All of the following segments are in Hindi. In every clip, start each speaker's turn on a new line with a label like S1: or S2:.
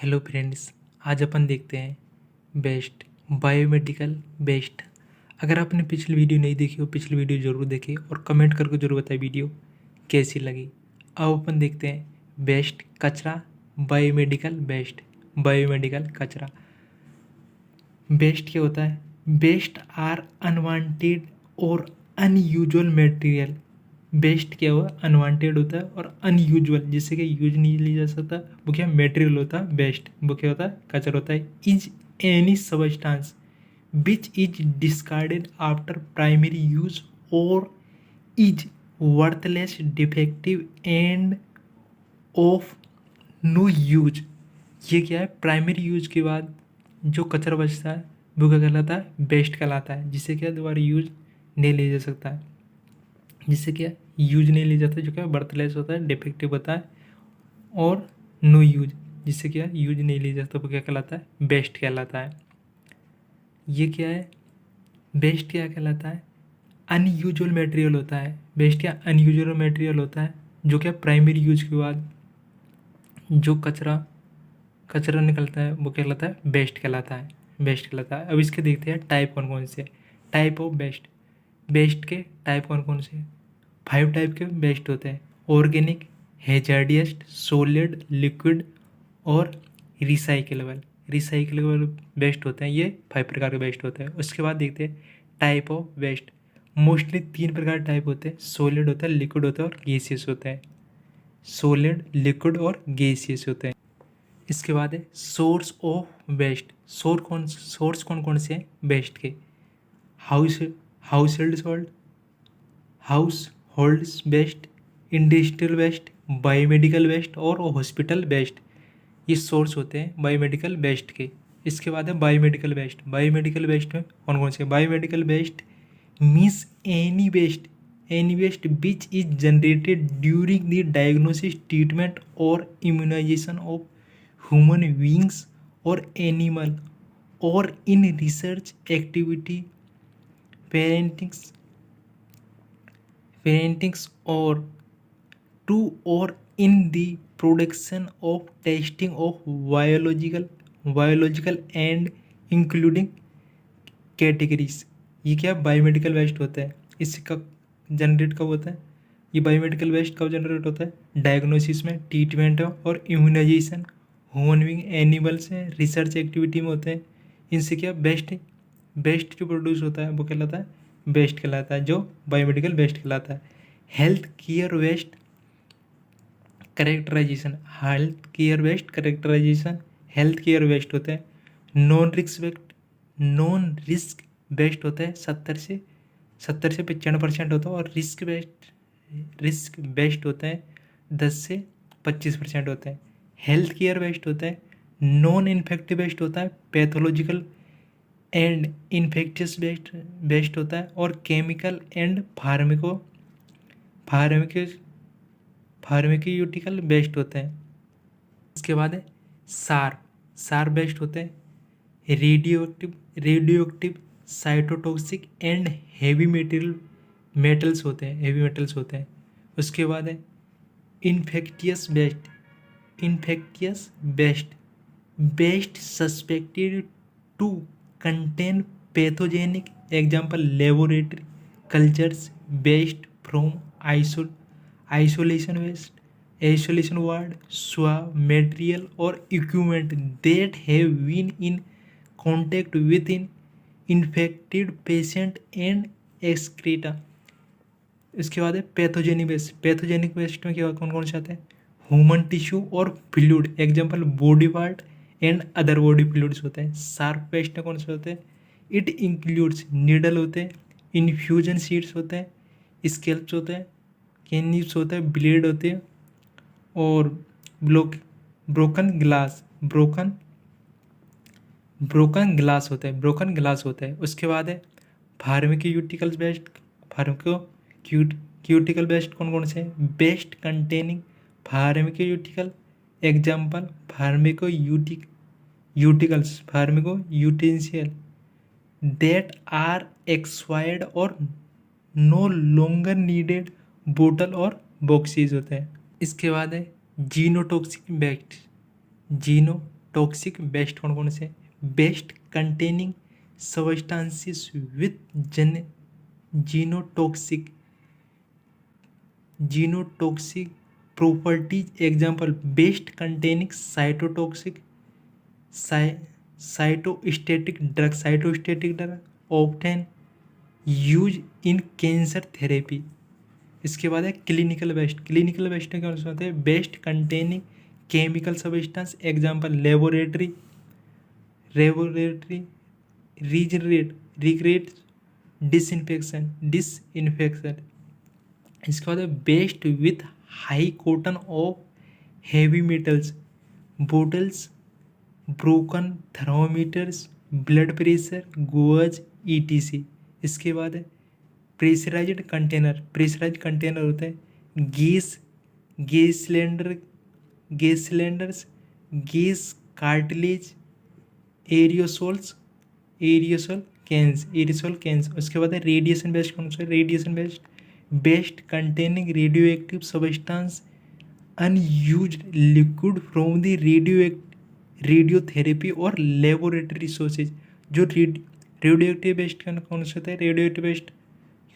S1: हेलो फ्रेंड्स, आज अपन देखते हैं बेस्ट बायोमेडिकल बेस्ट। अगर आपने पिछली वीडियो नहीं देखी हो, पिछली वीडियो ज़रूर देखें और कमेंट करके ज़रूर बताएं वीडियो कैसी लगी। अब अपन देखते हैं बेस्ट कचरा बायोमेडिकल बेस्ट। बायोमेडिकल कचरा बेस्ट क्या होता है? बेस्ट आर अनवांटेड और अनयूजुअल मटेरियल। बेस्ट क्या हुआ? अनवांटेड होता है और अनयूजुअल, जिससे कि यूज नहीं लिया जा सकता, वो क्या मटेरियल होता है बेस्ट। वो क्या होता है? कचरा होता है। Is any substance which is discarded after primary use और is worthless defective and of no use. ये क्या है? प्राइमरी यूज के बाद जो कचरा बचता है वो क्या कहलाता है? बेस्ट कहलाता है। जिससे क्या दोबारा यूज नहीं लिया जा सकता है, जिससे क्या यूज नहीं लिया जाता, जो क्या बर्थलेस होता है, डिफेक्टिव होता है और नो यूज, जिससे क्या यूज नहीं लिया जाता, वो क्या कहलाता है? बेस्ट कहलाता है। ये क्या है? बेस्ट क्या कहलाता है? अनयूजुअल मटेरियल होता है। बेस्ट क्या अनयूजुअल मटेरियल होता है, जो क्या प्राइमरी यूज के बाद जो कचरा कचरा निकलता है वो कहलाता है बेस्ट कहलाता है। बेस्ट कहलाता है। अब इसके देखते हैं टाइप कौन कौन से। Type of best. बेस्ट के टाइप कौन कौन से? 5 टाइप के बेस्ट होते हैं। ऑर्गेनिक, हेजार्डियस, सॉलिड, लिक्विड और रिसाइकेलेबल। रिसाइकेलेबल बेस्ट होते हैं। ये 5 प्रकार के बेस्ट होते हैं। उसके बाद देखते हैं टाइप ऑफ बेस्ट। मोस्टली 3 प्रकार के टाइप होते हैं। सॉलिड होता है, लिक्विड होता है और गैसियस होता है। सॉलिड, लिक्विड और गैसियस होते हैं। इसके बाद है सोर्स ऑफ वेस्ट। सोर्स कौन कौन से हैं वेस्ट के? House household salt, households waste, industrial waste, biomedical waste और हॉस्पिटल वेस्ट। ये सोर्स होते हैं बायोमेडिकल वेस्ट के। इसके बाद है बायोमेडिकल वेस्ट। बायोमेडिकल वेस्ट में कौन कौन से? Biomedical waste means any waste which is generated during the diagnosis, treatment और इम्यूनाइजेशन ऑफ ह्यूमन बींग्स और एनिमल और इन रिसर्च एक्टिविटी, पेरेंटिंग्स और टू और in the production of testing of biological and including categories. ये क्या बायोमेडिकल वेस्ट होता है? इससे कब जनरेट कब होता है? ये बायोमेडिकल वेस्ट कब जनरेट होता है? डायग्नोसिस में, ट्रीटमेंट और इम्यूनाइजेशन, ह्यूमन बीइंग, एनिमल से, रिसर्च एक्टिविटी में होते हैं। इनसे क्या बेस्ट जो प्रोड्यूस होता है वो कहलाता है बेस्ट कहलाता है, जो बायोमेडिकल बेस्ट कहलाता है। Health care waste characterisation. Health care waste होता है। नॉन रिस्क बेस्ट होता है। 70 से 95% होता है और रिस्क बेस्ट होता है 10 से 25% होता है। हेल्थ केयर बेस्ट होता है। नॉन इन्फेक्टिव बेस्ट होता है। पैथोलॉजिकल एंड इन्फेक्टियस बेस्ट होता है और केमिकल एंड फार्माक्यूटिकल बेस्ट होते हैं। इसके बाद है सार बेस्ट होते हैं। Radioactive, cytotoxic and heavy metals होते हैं। उसके बाद है infectious waste suspected to contain pathogenic, example laboratory cultures waste from isolation ward, swab material or equipment that have been in contact with an infected patient and excreta। इसके बाद है पैथोजेनिक वेस्ट में क्या कौन कौन से आते हैं? ह्यूमन टिश्यू और fluid, example body part and other body fluids होते हैं। शार्प वेस्ट में कौन से होते हैं? इट इंक्लूड्स नीडल होते हैं, इन्फ्यूजन सीड्स होते हैं, स्केल्प्स होते हैं, कैनिप्स होते हैं, ब्लेड होते हैं और ब्रोकन ग्लास होता है। उसके बाद है फार्माक्यूटिकल बेस्ट कौन कौन से हैं? Waste containing pharmaceutical, example pharmaceutical that are expired और नो लॉन्गर नीडेड, बोतल और बॉक्सेस होते हैं। इसके बाद है जीनोटॉक्सिक टॉक्सिक वेस्ट कौन कौन से? Waste containing substances with genotoxic properties, example waste containing cytotoxic cytostatic drug often use in cancer therapy. इसके बाद है क्लिनिकल वेस्ट में क्या होते हैं? Waste containing chemical substance, example laboratory reagent disinfection. इसके बाद है waste with high content of heavy metals, bottles, broken thermometers, blood pressure gauges ETC। इसके बाद है प्रेशराइज्ड कंटेनर होता है gas cylinders, gas cartridges, aerosol cans. उसके बाद है रेडिएशन बेस्ड कौन सा? Waste containing radioactive substance unused liquid from the radiotherapy और लेबोरेटरी रिसोर्सेज। जो रेडियो एक्टिव वेस्ट कौन सा होता है? रेडियो एक्टिव वेस्ट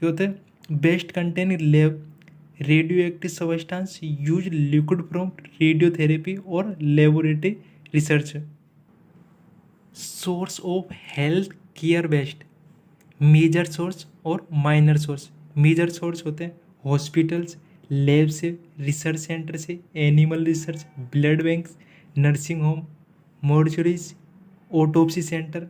S1: क्या होता है? Waste containing radioactive substance use liquid from radiotherapy और laboratory research. Source of health care waste, major source और माइनर सोर्स। मेजर सोर्स होते हैं हॉस्पिटल्स, लैब से, रिसर्च सेंटर से, animal research, blood banks, nursing home, mortuaries, autopsy centre.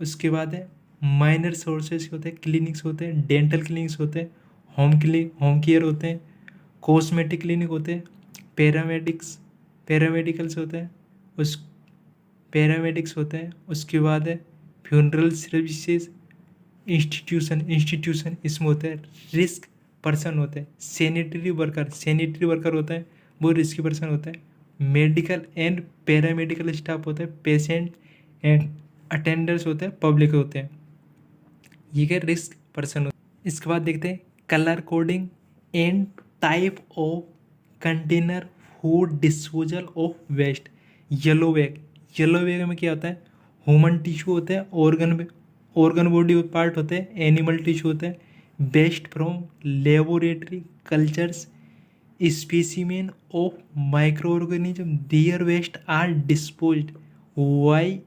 S1: उसके बाद है माइनर सोर्सेज होते हैं क्लिनिक्स होते हैं, डेंटल क्लिनिक्स होते हैं, होम केयर होते हैं, कॉस्मेटिक क्लिनिक होते हैं, पैरामेडिकल्स होते हैं, पैरामेडिक्स होते हैं। उसके बाद है फ्यूनरल सर्विसेज, इंस्टीट्यूशन इसमें होता है रिस्क पर्सन होते हैं, सैनिटरी वर्कर होता है वो रिस्की पर्सन होता है, मेडिकल एंड पैरामेडिकल स्टाफ होता है, पेशेंट एंड अटेंडर्स होते हैं, पब्लिक होते हैं, ये क्या रिस्क पर्सन होते हैं। इसके बाद देखते हैं colour coding and type of container for disposal of waste. Yellow bag में क्या होता है? ह्यूमन टिश्यू होता है, ऑर्गन बॉडी पार्ट होते हैं, एनिमल टिश्यू होता है, waste from laboratory cultures, specimen of microorganism, their waste are disposed by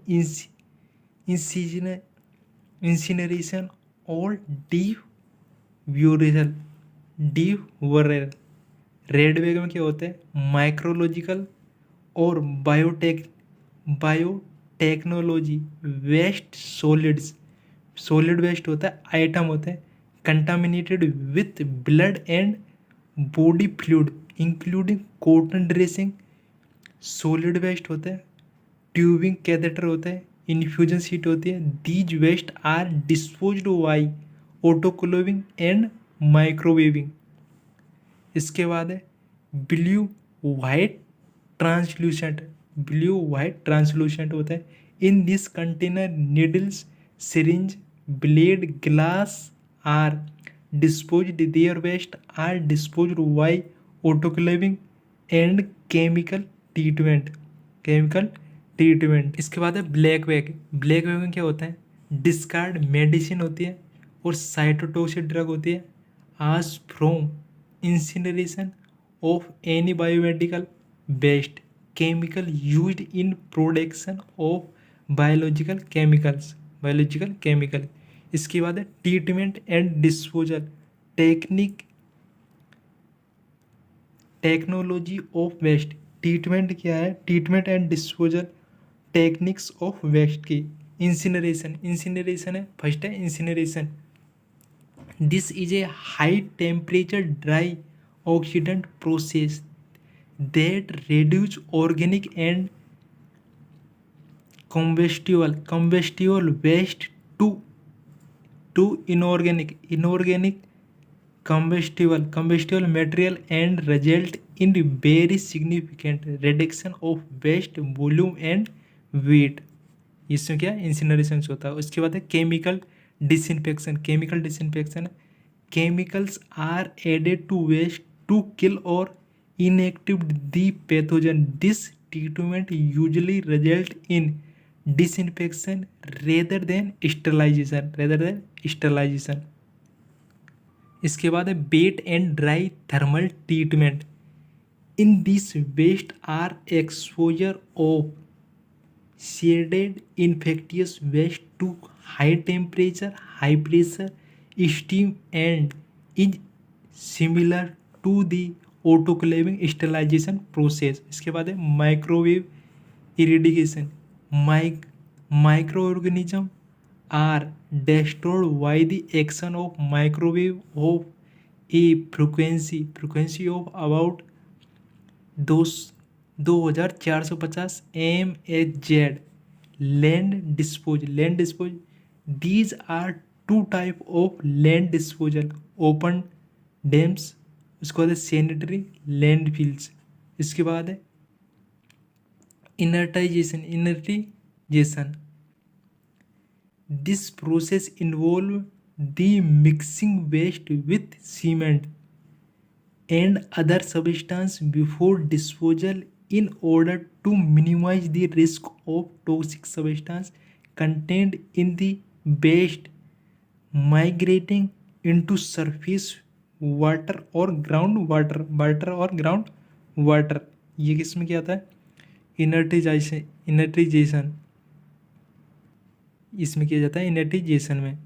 S1: incineration और डिफ्यूरेशन। रेड बैग में क्या होता है? माइक्रोलॉजिकल और बायोटेक्नोलॉजी वेस्ट, सॉलिड वेस्ट होता है, आइटम होते हैं contaminated with blood and body fluid including cotton dressing. Solid waste होता है ट्यूबिंग कैथेटर होता है, इन्फ्यूजन सीट होती है। These waste are disposed by autoclaving and microwaving. इसके बाद है ब्लू वाइट ट्रांसलूसेंट होता है। In this container needles, syringe, blade, glass are disposed, their waste are disposed by autoclaving and chemical treatment. इसके बाद है ब्लैक बैग में क्या होता है? डिस्कार्ड मेडिसिन होती है और साइटोटॉक्सिक ड्रग होती है, ash from incineration of any biomedical waste, chemical used in production of biological chemical. इसके बाद है treatment and disposal technology of waste. Treatment क्या है? Treatment and disposal techniques of waste की। इंसिनरेशन है, फर्स्ट है incineration. This is a high temperature dry oxidant process that reduce organic and combustible waste to inorganic combustible material and result in very significant reduction of waste volume and weight। इसमें क्या इंसिनरेशन होता है। उसके बाद है chemical disinfection. Chemicals are added to waste to kill और inactive the pathogen. This treatment usually result in disinfection rather than sterilization. इसके बाद है wet and dry thermal treatment. In this waste are exposure of shaded infectious waste to high temperature, high pressure, steam and is similar to the autoclaving sterilization process. इसके बाद है microwave eradication. Microorganisms are destroyed by the action of microwave of a frequency of about 2450 mHz. Land disposal. These are two types of land disposal: open dams, उसके बाद है sanitary landfills. इसके बाद है inertization. This process involves the mixing waste with cement and other substance before disposal in order to minimize the risk of toxic substance contained in the waste migrating into surface water or groundwater. ये किसमें क्या आता है? इनर्टाइजेशन. इसमें किया जाता है, इनर्टाइजेशन में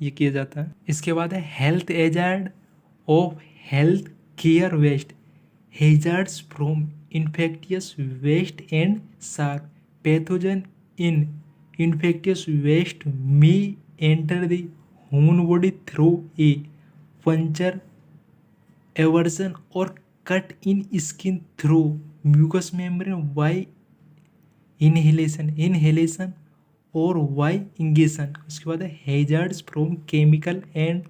S1: ये किया जाता है. इसके बाद है health hazard of health care waste. Hazards from infectious waste and sharps pathogen in infectious waste may enter the human body through a puncture, abrasion और cut in skin through mucus membrane by inhalation और वाई इंगेशन. उसके बाद है hazards from chemical and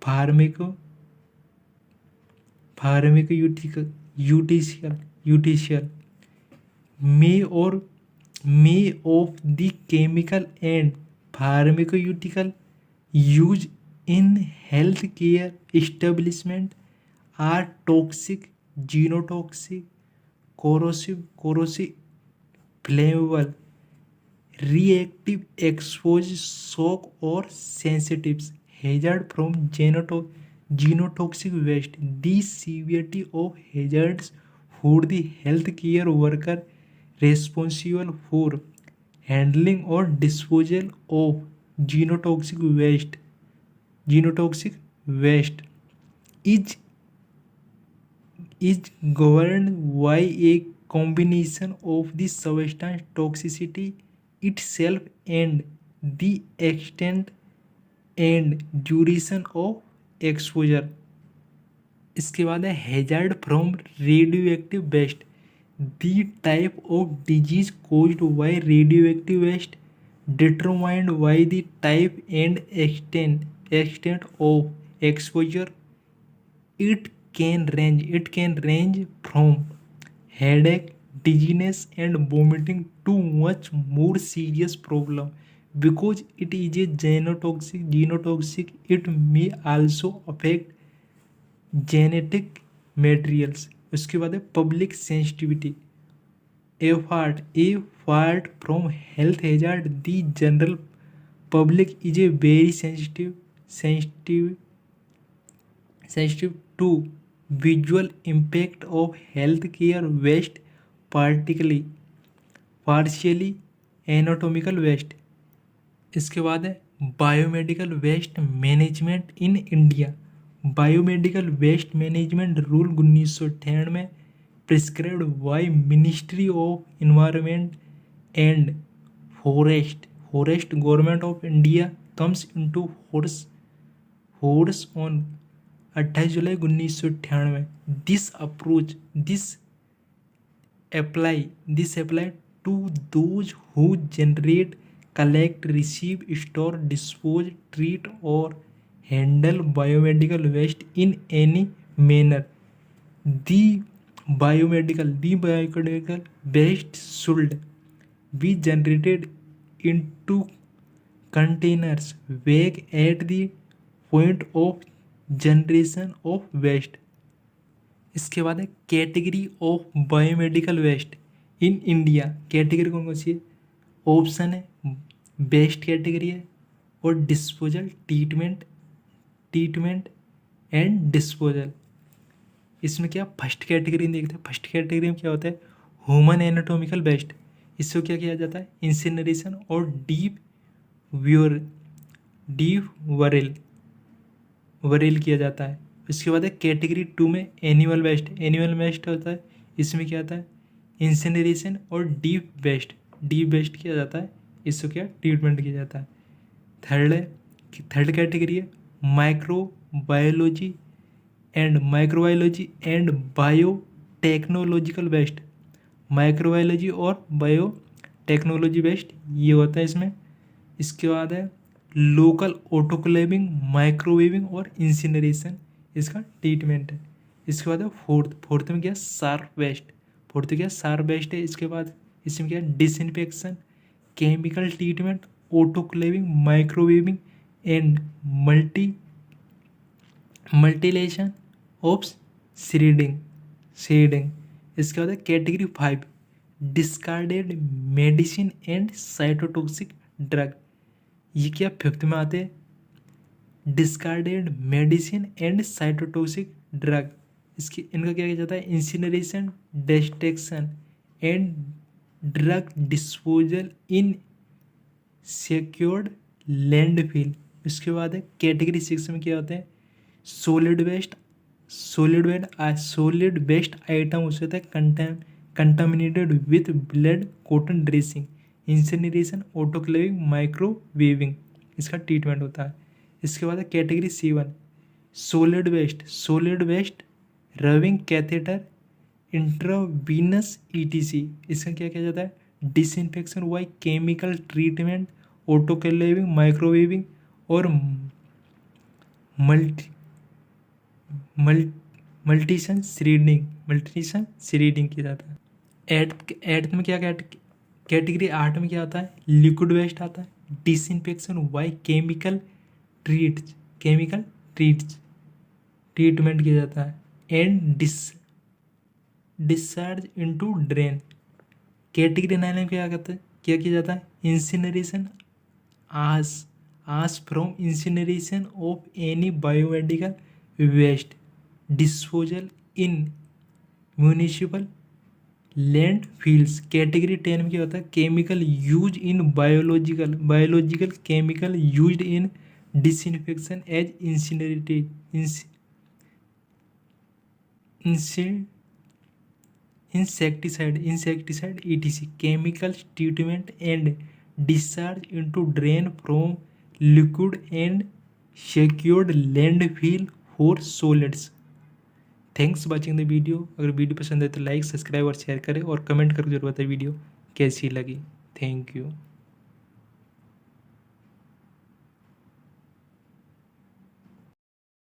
S1: pharmaceutical may of the chemical and pharmaceutical used in healthcare establishment are toxic, genotoxic, corrosive, flammable, reactive, exposed, shock or sensitives. Hazard from genotoxic waste. The severity of hazards for the healthcare worker responsible for handling or disposal of genotoxic waste is governed by a combination of the substance toxicity itself and the extent and duration of exposure. इसके बाद है hazard from radioactive waste. The type of disease caused by radioactive waste determined by the type and extent of exposure. It can range from headache, dizziness and vomiting to much more serious problem. Because it is a genotoxic, it may also affect genetic materials. उसके बाद है public sensitivity. apart from health hazard, the general public is a very sensitive to visual impact of healthcare waste, partially anatomical waste. इसके बाद है biomedical waste management in India. Biomedical waste management rule 1998 में prescribed by Ministry of Environment and Forest Government of India comes into force on 28 July 1998. This apply to those who generate, collect, receive, store, dispose, treat or handle biomedical waste in any manner. The biomedical waste should be generated into containers vague at the point of generation of waste. इसके बाद है category of biomedical waste. In India. Category कौन कौन सी है? ऑप्शन है बेस्ट कैटेगरी है और डिस्पोजल, ट्रीटमेंट एंड डिस्पोजल। इसमें क्या फर्स्ट कैटेगरी में देखते हैं। फर्स्ट कैटेगरी में क्या होता है? Human anatomical waste. इसको क्या किया जाता है? इंसिनरेशन और डीप वरेल किया जाता है। इसके बाद है कैटेगरी 2 में एनिमल वेस्ट होता है। इसमें क्या आता है? इंसिनरेशन और डीप वेस्ट किया जाता है। इसको क्या ट्रीटमेंट किया जाता है। थर्ड कैटेगरी है microbiology and biotechnological waste. Microbiology और बायोटेक्नोलॉजी वेस्ट ये होता है इसमें। इसके बाद है लोकल ऑटोक्लेविंग, माइक्रोवेविंग और इंसिनरेशन, इसका ट्रीटमेंट है। इसके बाद है फोर्थ में क्या? शार्प वेस्ट है। इसके बाद इसमें क्या? Disinfection, chemical treatment, autoclaving, microwaving and mutilation of shredding. इसके बाद है category 5 discarded medicine and cytotoxic drug. ये क्या फिफ्थ में आते हैं? Discarded medicine and cytotoxic drug. इनका क्या किया जाता है? Incineration, destruction and drug disposal in secured landfill. इसके बाद है कैटेगरी 6 में क्या होते हैं? सॉलिड वेस्ट आइटम उससे होता है contaminated with blood, cotton dressing, incineration, autoclaving, microwaving, इसका ट्रीटमेंट होता है। इसके बाद है कैटेगरी 7 सॉलिड वेस्ट रविंग कैथेटर, इंट्रावीनस ETC। इसका क्या किया जाता है? Disinfection by chemical treatment, autoclaving, microwaving और मल्टीसन श्रीडिंग किया जाता है। एट्थ में क्या कैटेगरी 8 में क्या आता है? लिक्विड वेस्ट आता है। डिसइंफेक्शन बाय केमिकल ट्रीटमेंट किया जाता है and discharge into drain. Category 9 में क्या किया जाता है? Incineration as from incineration of any biomedical waste, disposal in municipal landfills। Category 10 में क्या होता है? Chemical use in biological chemical used in disinfection as insecticide ETC। chemical treatment and discharge into drain from liquid and secured landfill for solids। Thanks watching the video. अगर वीडियो पसंद है तो लाइक, सब्सक्राइब और शेयर करें और कमेंट करके जरूर बताएं वीडियो कैसी लगी। Thank you.